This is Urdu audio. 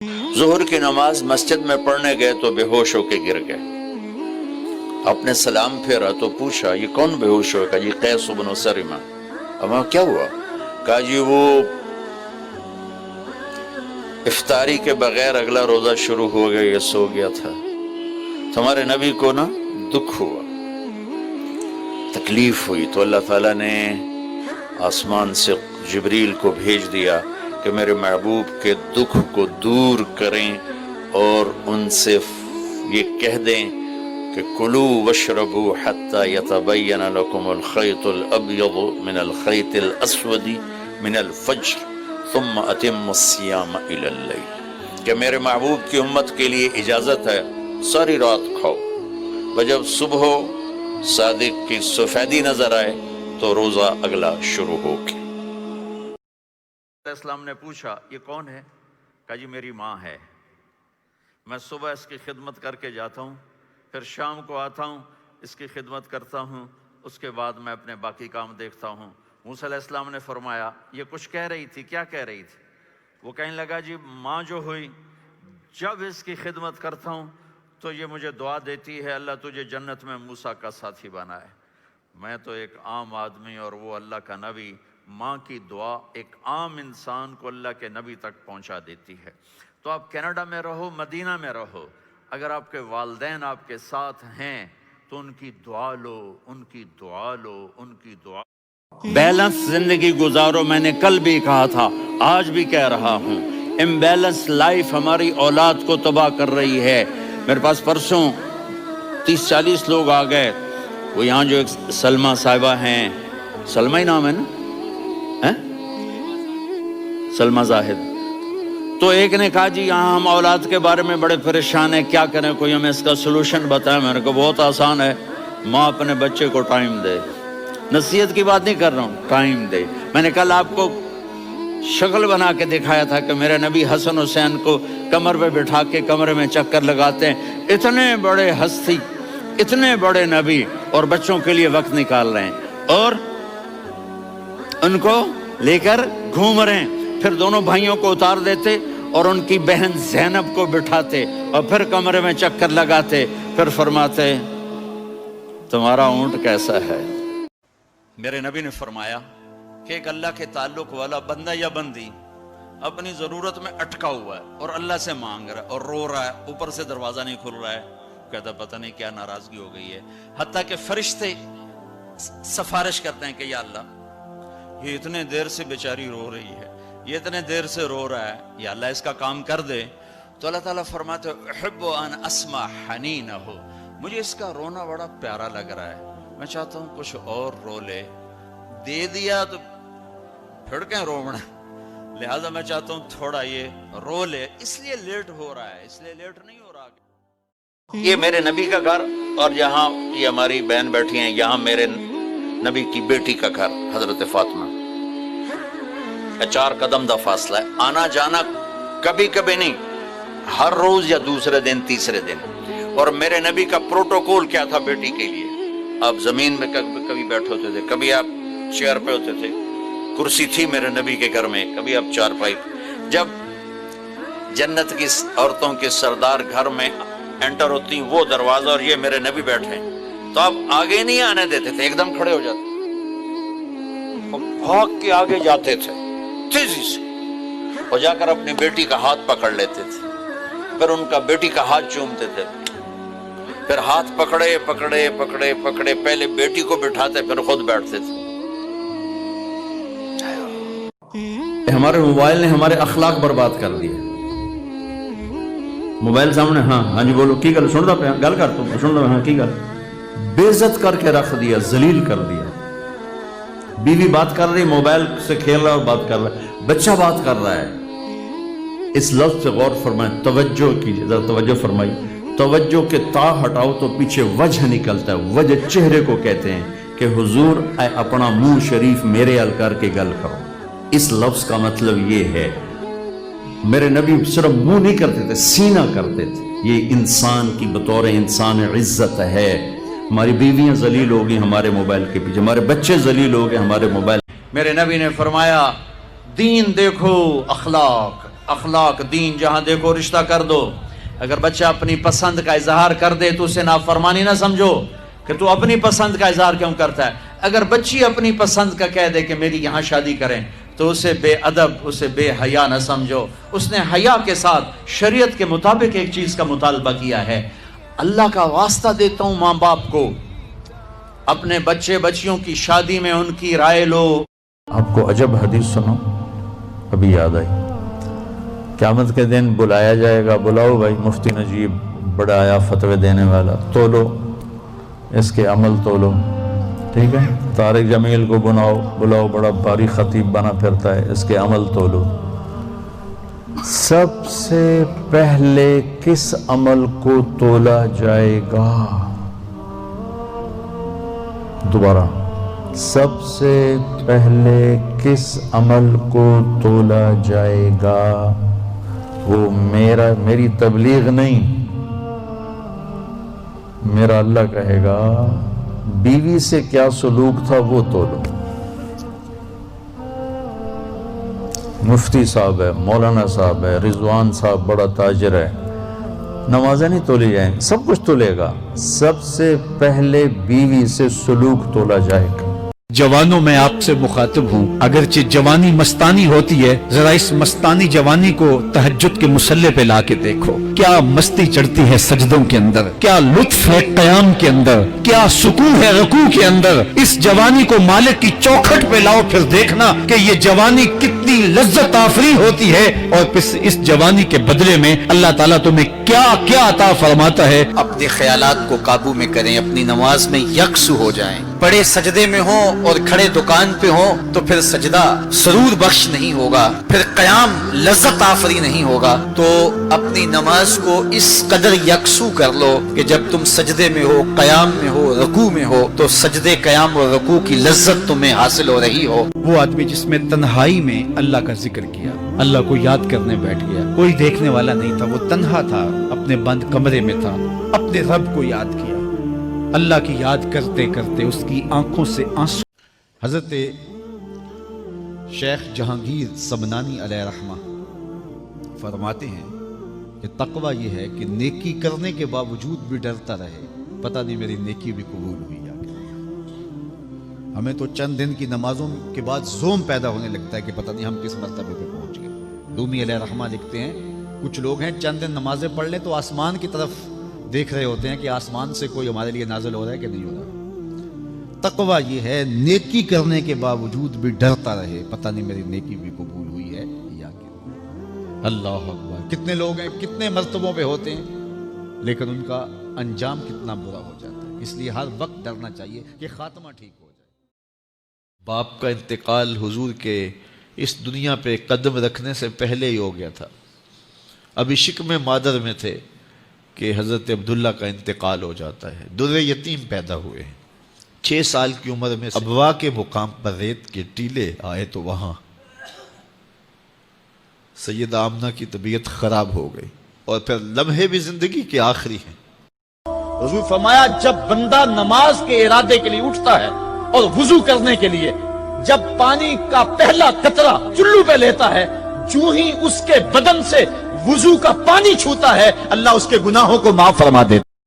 ظہر کی نماز مسجد میں پڑھنے گئے تو بے ہوش ہو کے گر گئے. آپ نے سلام پھیرا تو پوچھا یہ کون بے ہوش ہو؟ کہا جی قیس بن سرمہ. اما کیا ہوا؟ کہا جی وہ افطاری کے بغیر اگلا روزہ شروع ہو گیا، یہ سو گیا تھا. تمہارے نبی کو نا دکھ ہوا، تکلیف ہوئی، تو اللہ تعالیٰ نے آسمان سے جبریل کو بھیج دیا کہ میرے محبوب کے دکھ کو دور کریں اور ان سے یہ کہہ دیں کہ کلوا واشربوا حتی یتبین لکم الخیط الابیض من الخیط الاسود من الفجر ثم اتموا الصیام الی اللیل، کہ میرے محبوب کی امت کے لیے اجازت ہے ساری رات کھاؤ، اور جب صبح صادق کی سفیدی نظر آئے تو روزہ اگلا شروع ہو گیا. اسلام نے پوچھا یہ کون ہے؟ کہا جی میری ماں ہے، میں صبح اس کی خدمت کر کے جاتا ہوں، پھر شام کو آتا ہوں اس کی خدمت کرتا ہوں، اس کے بعد میں اپنے باقی کام دیکھتا ہوں. موسیٰ علیہ السلام نے فرمایا یہ کچھ کہہ رہی تھی، کیا کہہ رہی تھی؟ وہ کہنے لگا جی ماں جو ہوئی، جب اس کی خدمت کرتا ہوں تو یہ مجھے دعا دیتی ہے اللہ تجھے جنت میں موسیٰ کا ساتھی بنائے. میں تو ایک عام آدمی اور وہ اللہ کا نبی، ماں کی دعا ایک عام انسان کو اللہ کے نبی تک پہنچا دیتی ہے. تو آپ کینیڈا میں رہو، مدینہ میں رہو، اگر آپ کے والدین آپ کے ساتھ ہیں تو ان کی دعا لو، ان کی دعا لو، ان کی دعا. بیلنس زندگی گزارو، میں نے کل بھی کہا تھا، آج بھی کہہ رہا ہوں. امبیلنس لائف ہماری اولاد کو تباہ کر رہی ہے. میرے پاس پرسوں 30-40 لوگ آ گئے. وہ یہاں جو ایک سلمہ صاحبہ ہیں، سلمہ ہی نام ہے نا، سلمہ زاہد، تو ایک نے کہا جی یہاں ہم اولاد کے بارے میں بڑے پریشان ہیں، کیا کریں، کوئی ہمیں اس کا سلوشن بتائیں. میں نے کہا بہت آسان ہے، ماں اپنے بچے کو ٹائم دے. نصیحت کی بات نہیں کر رہا ہوں، ٹائم دے. میں نے کل آپ کو شکل بنا کے دکھایا تھا کہ میرے نبی حسن حسین کو کمر پہ بٹھا کے کمرے میں چکر لگاتے ہیں. اتنے بڑے ہستی، اتنے بڑے نبی، اور بچوں کے لیے وقت نکال رہے ہیں اور ان کو لے کر گھوم رہے ہیں. پھر دونوں بھائیوں کو اتار دیتے اور ان کی بہن زینب کو بٹھاتے اور پھر کمرے میں چکر لگاتے، پھر فرماتے تمہارا اونٹ کیسا ہے. میرے نبی نے فرمایا کہ ایک اللہ کے تعلق والا بندہ یا بندی اپنی ضرورت میں اٹکا ہوا ہے اور اللہ سے مانگ رہا ہے اور رو رہا ہے، اوپر سے دروازہ نہیں کھل رہا ہے، کہتا پتہ نہیں کیا ناراضگی ہو گئی ہے. حتیٰ کہ فرشتے سفارش کرتے ہیں کہ یا اللہ یہ اتنے دیر سے بیچاری رو رہی ہے، یہ اتنے دیر سے رو رہا ہے، یا اللہ اس کا کام کر دے. تو اللہ تعالیٰ فرماتے احب ان اسمع حنینہ، مجھے اس کا رونا بڑا پیارا لگ رہا ہے، میں چاہتا ہوں کچھ اور رو لے. دے دیا تو پھر کہیں رونا، لہذا میں چاہتا ہوں تھوڑا یہ رو لے، اس لیے لیٹ ہو رہا ہے، اس لیے لیٹ نہیں ہو رہا. یہ میرے نبی کا گھر، اور یہاں یہ ہماری بہن بیٹھی ہیں، یہاں میرے نبی کی بیٹی کا گھر حضرت فاطمہ. 4 قدم دا فاصلہ ہے، آنا جانا کبھی کبھی نہیں، ہر روز یا دوسرے دن تیسرے دن. اور میرے نبی کا پروٹوکول کیا تھا بیٹی کے لیے؟ آپ زمین میں کبھی بیٹھے ہوتے تھے، کبھی آپ چیئر پہ ہوتے تھے، کرسی تھی میرے نبی کے گھر میں، کبھی آپ چارپائی. جب جنت کی عورتوں کے سردار گھر میں انٹر ہوتی وہ دروازہ اور یہ میرے نبی بیٹھے تو آپ آگے نہیں آنے دیتے تھے، ایک دم کھڑے ہو جاتے، بھاگ کے آگے جاتے تھے تیزی سے اور جا کر اپنی بیٹی کا ہاتھ پکڑ لیتے تھے، پھر ان کا بیٹی کا ہاتھ چومتے تھے، پھر ہاتھ پکڑے پکڑے پکڑے پکڑے پہلے بیٹی کو بٹھاتے پھر خود بیٹھتے تھے. ہمارے موبائل نے ہمارے اخلاق برباد کر دیے. موبائل سامنے، ہاں جی بولو کی گل سن رہا پہ گل کر، تم سن رہا، ہاں کی گل، بے عزت کر کے رکھ دیا، ذلیل کر دیا. بیوی بات کر رہی، موبائل سے کھیل رہا اور بات کر رہا ہے، بچہ بات کر رہا ہے. اس لفظ سے غور فرمائیں، توجہ کیجیے، ذرا توجہ فرمائی. توجہ کے تا ہٹاؤ تو پیچھے وجہ نکلتا ہے. وجہ چہرے کو کہتے ہیں کہ حضور اے اپنا منہ شریف میرے ال کر کے گل کرو. اس لفظ کا مطلب یہ ہے میرے نبی صرف منہ نہیں کرتے تھے، سینہ کرتے تھے. یہ انسان کی بطور انسان عزت ہے. ہماری بیویاں ذلیل ہو گئی ہمارے موبائل کے پیچھے، ہمارے بچے ذلیل ہو گئے ہمارے موبائل. میرے نبی نے فرمایا دین دیکھو، اخلاق اخلاق دین جہاں دیکھو رشتہ کر دو. اگر بچہ اپنی پسند کا اظہار کر دے تو اسے نافرمانی نہ سمجھو کہ تو اپنی پسند کا اظہار کیوں کرتا ہے. اگر بچی اپنی پسند کا کہہ دے کہ میری یہاں شادی کریں تو اسے بے ادب، اسے بے حیا نہ سمجھو. اس نے حیا کے ساتھ شریعت کے مطابق ایک چیز کا مطالبہ کیا ہے. اللہ کا واسطہ دیتا ہوں ماں باپ کو، اپنے بچے بچیوں کی شادی میں ان کی رائے لو. آپ کو عجب حدیث سنو، ابھی یاد آئی. قیامت کے دن بلایا جائے گا، بلاؤ بھائی مفتی نجیب بڑا آیا فتوے دینے والا، تولو اس کے عمل تولو، ٹھیک ہے. طارق جمیل کو بلاؤ بڑا بھاری خطیب بنا پھرتا ہے، اس کے عمل تولو. سب سے پہلے کس عمل کو تولا جائے گا؟ دوبارہ، سب سے پہلے کس عمل کو تولا جائے گا؟ وہ میری تبلیغ نہیں، میرا اللہ کہے گا بیوی سے کیا سلوک تھا وہ تولو. مفتی صاحب ہے، مولانا صاحب ہے، رضوان صاحب بڑا تاجر ہے، نمازیں نہیں تولی جائیں، سب کچھ تولے گا. سب سے پہلے بیوی سے سلوک تولا جائے گا. جوانوں میں آپ سے مخاطب ہوں، اگرچہ جوانی مستانی ہوتی ہے، ذرا اس مستانی جوانی کو تہجد کے مصلے پہ لا کے دیکھو. کیا مستی چڑھتی ہے سجدوں کے اندر، کیا لطف ہے قیام کے اندر، کیا سکون ہے رکوع کے اندر. اس جوانی کو مالک کی چوکھٹ پہ لاؤ، پھر دیکھنا کہ یہ جوانی کتنی لذت آفری ہوتی ہے، اور پھر اس جوانی کے بدلے میں اللہ تعالیٰ تمہیں کیا کیا عطا فرماتا ہے. اپنے خیالات کو قابو میں کریں، اپنی نماز میں یکسو ہو جائیں. پڑے سجدے میں ہوں اور کھڑے دکان پہ ہوں تو پھر سجدہ سرور بخش نہیں ہوگا، پھر قیام لذت آفری نہیں ہوگا. تو اپنی نماز کو اس قدر یکسو کر لو کہ جب تم سجدے میں ہو، قیام میں ہو، رکوع میں ہو تو سجدے، قیام اور رکوع کی لذت تمہیں حاصل ہو رہی ہو. وہ آدمی جس میں تنہائی میں اللہ کا ذکر کیا، اللہ کو یاد کرنے بیٹھ گیا، کوئی دیکھنے والا نہیں تھا، وہ تنہا تھا، اپنے بند کمرے میں تھا، اپنے رب کو یاد کیا. اللہ کی یاد کرتے کرتے اس کی آنکھوں سے آنسو. حضرت شیخ جہانگیر سمنانی علیہ رحمہ فرماتے ہیں کہ تقوی یہ ہے کہ نیکی کرنے کے باوجود بھی ڈرتا رہے، پتہ نہیں میری نیکی بھی قبول ہوئی یا کیا. ہمیں تو چند دن کی نمازوں کے بعد زوم پیدا ہونے لگتا ہے کہ پتہ نہیں ہم کس مرتبے پہ پہنچ گئے. رومی علیہ رحمہ لکھتے ہیں کچھ لوگ ہیں چند دن نمازیں پڑھ لیں تو آسمان کی طرف دیکھ رہے ہوتے ہیں کہ آسمان سے کوئی ہمارے لیے نازل ہو رہا ہے کہ نہیں ہو رہا. تقوی یہ ہے نیکی کرنے کے باوجود بھی ڈرتا رہے، پتہ نہیں میری نیکی بھی قبول ہوئی ہے یا کیا. اللہ اکبر. کتنے لوگ ہیں، کتنے مرتبوں پہ ہوتے ہیں، لیکن ان کا انجام کتنا برا ہو جاتا ہے. اس لیے ہر وقت ڈرنا چاہیے کہ خاتمہ ٹھیک ہو جائے. باپ کا انتقال حضور کے اس دنیا پہ قدم رکھنے سے پہلے ہی ہو گیا تھا. ابھی شکم مادر میں تھے کہ حضرت عبداللہ کا انتقال ہو جاتا ہے. در یتیم پیدا ہوئے ہیں. 6 سال کی عمر میں ابوا کے مقام پر ریت کے ٹیلے آئے تو وہاں سیدہ آمنہ کی طبیعت خراب ہو گئی، اور پھر لمحے بھی زندگی کے آخری ہیں. حضور فرمایا جب بندہ نماز کے ارادے کے لیے اٹھتا ہے اور وضو کرنے کے لیے جب پانی کا پہلا قطرہ چلو پہ لیتا ہے، جو ہی اس کے بدن سے وضو کا پانی چھوتا ہے اللہ اس کے گناہوں کو معاف فرما دیتا.